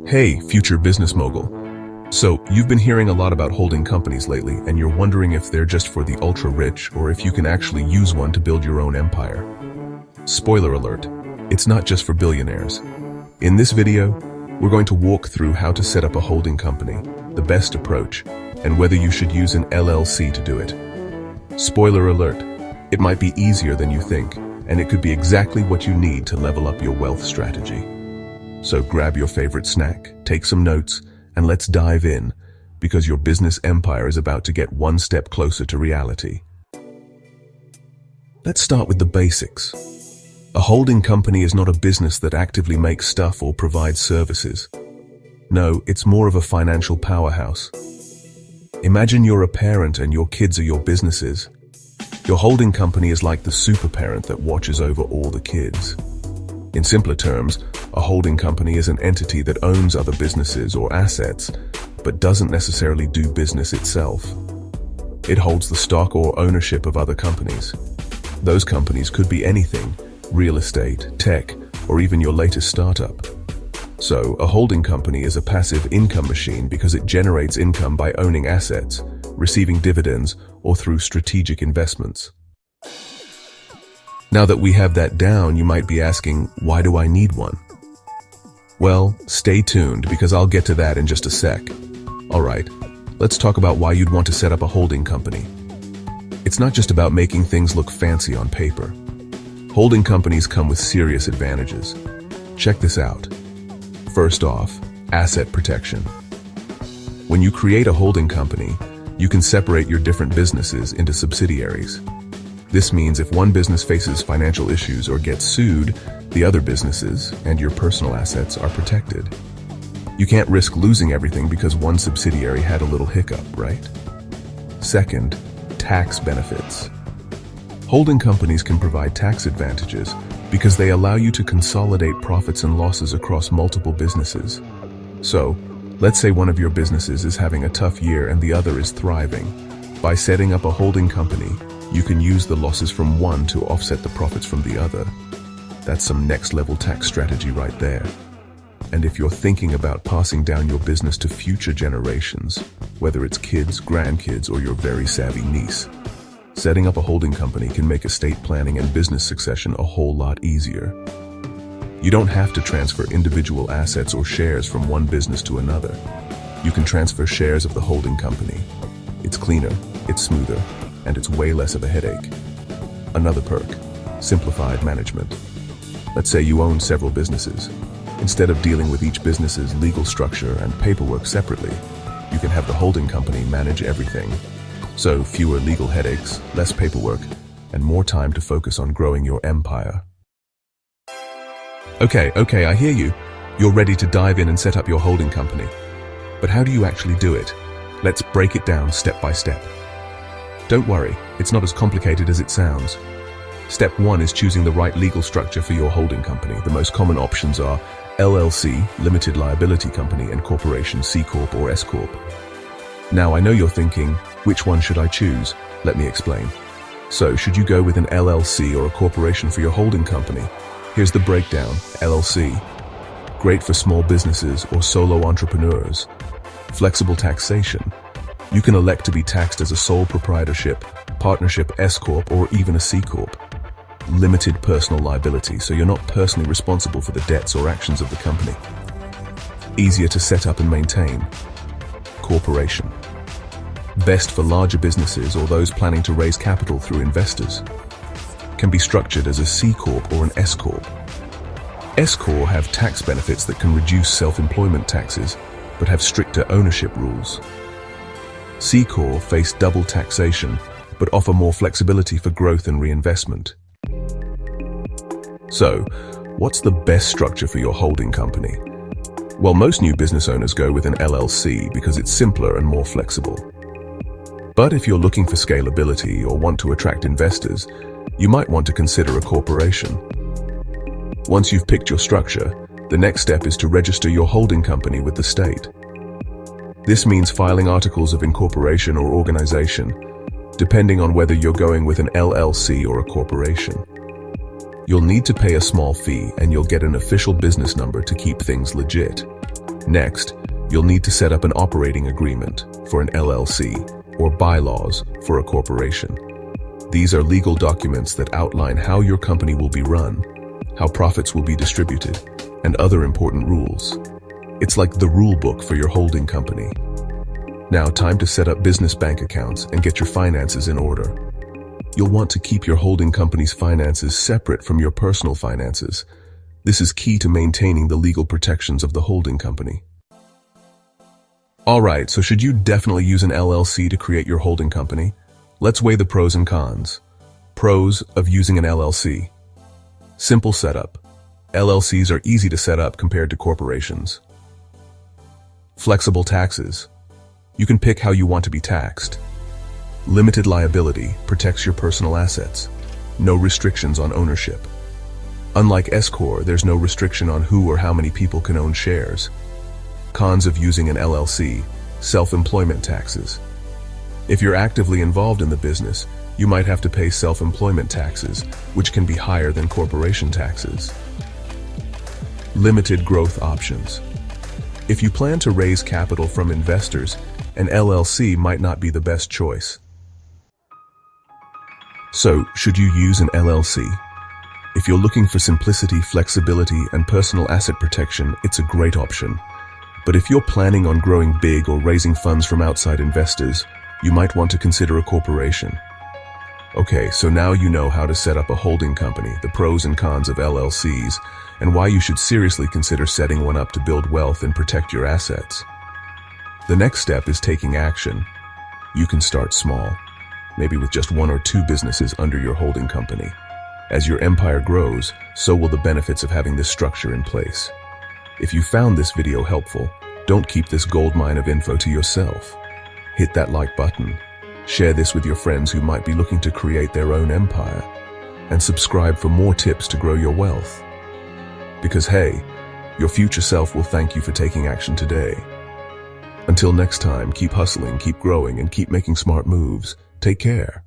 Hey, future business mogul. So, you've been hearing a lot about holding companies lately, and you're wondering if they're just for the ultra-rich or if you can actually use one to build your own empire. Spoiler alert, it's not just for billionaires. In this video, we're going to walk through how to set up a holding company, the best approach, and whether you should use an LLC to do it. Spoiler alert, it might be easier than you think, and it could be exactly what you need to level up your wealth strategy. So grab your favorite snack, take some notes, and let's dive in, because your business empire is about to get one step closer to reality. Let's start with the basics. A holding company is not a business that actively makes stuff or provides services. No, it's more of a financial powerhouse. Imagine you're a parent and your kids are your businesses. Your holding company is like the super parent that watches over all the kids. In simpler terms, a holding company is an entity that owns other businesses or assets, but doesn't necessarily do business itself. It holds the stock or ownership of other companies. Those companies could be anything: real estate, tech, or even your latest startup. So, a holding company is a passive income machine because it generates income by owning assets, receiving dividends, or through strategic investments. Now that we have that down, you might be asking, why do I need one? Well, stay tuned because I'll get to that in just a sec. Alright, let's talk about why you'd want to set up a holding company. It's not just about making things look fancy on paper. Holding companies come with serious advantages. Check this out. First off, asset protection. When you create a holding company, you can separate your different businesses into subsidiaries. This means if one business faces financial issues or gets sued, the other businesses and your personal assets are protected. You can't risk losing everything because one subsidiary had a little hiccup, right? Second, tax benefits. Holding companies can provide tax advantages because they allow you to consolidate profits and losses across multiple businesses. So, let's say one of your businesses is having a tough year and the other is thriving. By setting up a holding company, you can use the losses from one to offset the profits from the other. That's some next-level tax strategy right there. And if you're thinking about passing down your business to future generations, whether it's kids, grandkids, or your very savvy niece, setting up a holding company can make estate planning and business succession a whole lot easier. You don't have to transfer individual assets or shares from one business to another. You can transfer shares of the holding company. It's cleaner, it's smoother, and it's way less of a headache. Another perk, simplified management. Let's say you own several businesses. Instead of dealing with each business's legal structure and paperwork separately, you can have the holding company manage everything. So fewer legal headaches, less paperwork, and more time to focus on growing your empire. Okay, I hear you. You're ready to dive in and set up your holding company. But how do you actually do it? Let's break it down step by step. Don't worry, it's not as complicated as it sounds. Step 1 is choosing the right legal structure for your holding company. The most common options are LLC, Limited Liability Company, and Corporation, C Corp or S Corp. Now I know you're thinking, which one should I choose? Let me explain. So, should you go with an LLC or a corporation for your holding company? Here's the breakdown. LLC. Great for small businesses or solo entrepreneurs. Flexible taxation. You can elect to be taxed as a sole proprietorship, partnership, S Corp, or even a C Corp. Limited personal liability, so you're not personally responsible for the debts or actions of the company. Easier to set up and maintain. Corporation. Best for larger businesses or those planning to raise capital through investors. Can be structured as a C Corp or an S Corp. S Corp have tax benefits that can reduce self-employment taxes, but have stricter ownership rules. C Corp face double taxation, but offer more flexibility for growth and reinvestment. So, what's the best structure for your holding company? Well, most new business owners go with an LLC because it's simpler and more flexible. But if you're looking for scalability or want to attract investors, you might want to consider a corporation. Once you've picked your structure, the next step is to register your holding company with the state. This means filing articles of incorporation or organization, depending on whether you're going with an LLC or a corporation. You'll need to pay a small fee and you'll get an official business number to keep things legit. Next, you'll need to set up an operating agreement for an LLC or bylaws for a corporation. These are legal documents that outline how your company will be run, how profits will be distributed, and other important rules. It's like the rule book for your holding company. Now, time to set up business bank accounts and get your finances in order. You'll want to keep your holding company's finances separate from your personal finances. This is key to maintaining the legal protections of the holding company. Alright, so should you definitely use an LLC to create your holding company? Let's weigh the pros and cons. Pros of using an LLC. Simple setup. LLCs are easy to set up compared to corporations. Flexible taxes. You can pick how you want to be taxed. Limited liability protects your personal assets. No restrictions on ownership. Unlike S-Corp, there's no restriction on who or how many people can own shares. Cons of using an LLC. Self-employment taxes. If you're actively involved in the business, you might have to pay self-employment taxes, which can be higher than corporation taxes. Limited growth options. If you plan to raise capital from investors, an LLC might not be the best choice. So, should you use an LLC? If you're looking for simplicity, flexibility, and personal asset protection, it's a great option. But if you're planning on growing big or raising funds from outside investors, you might want to consider a corporation. Okay, so now you know how to set up a holding company, the pros and cons of LLCs, and why you should seriously consider setting one up to build wealth and protect your assets. The next step is taking action. You can start small, maybe with just 1 or 2 businesses under your holding company. As your empire grows, so will the benefits of having this structure in place. If you found this video helpful, don't keep this goldmine of info to yourself. Hit that like button, share this with your friends who might be looking to create their own empire, and subscribe for more tips to grow your wealth. Because hey, your future self will thank you for taking action today. Until next time, keep hustling, keep growing, and keep making smart moves. Take care.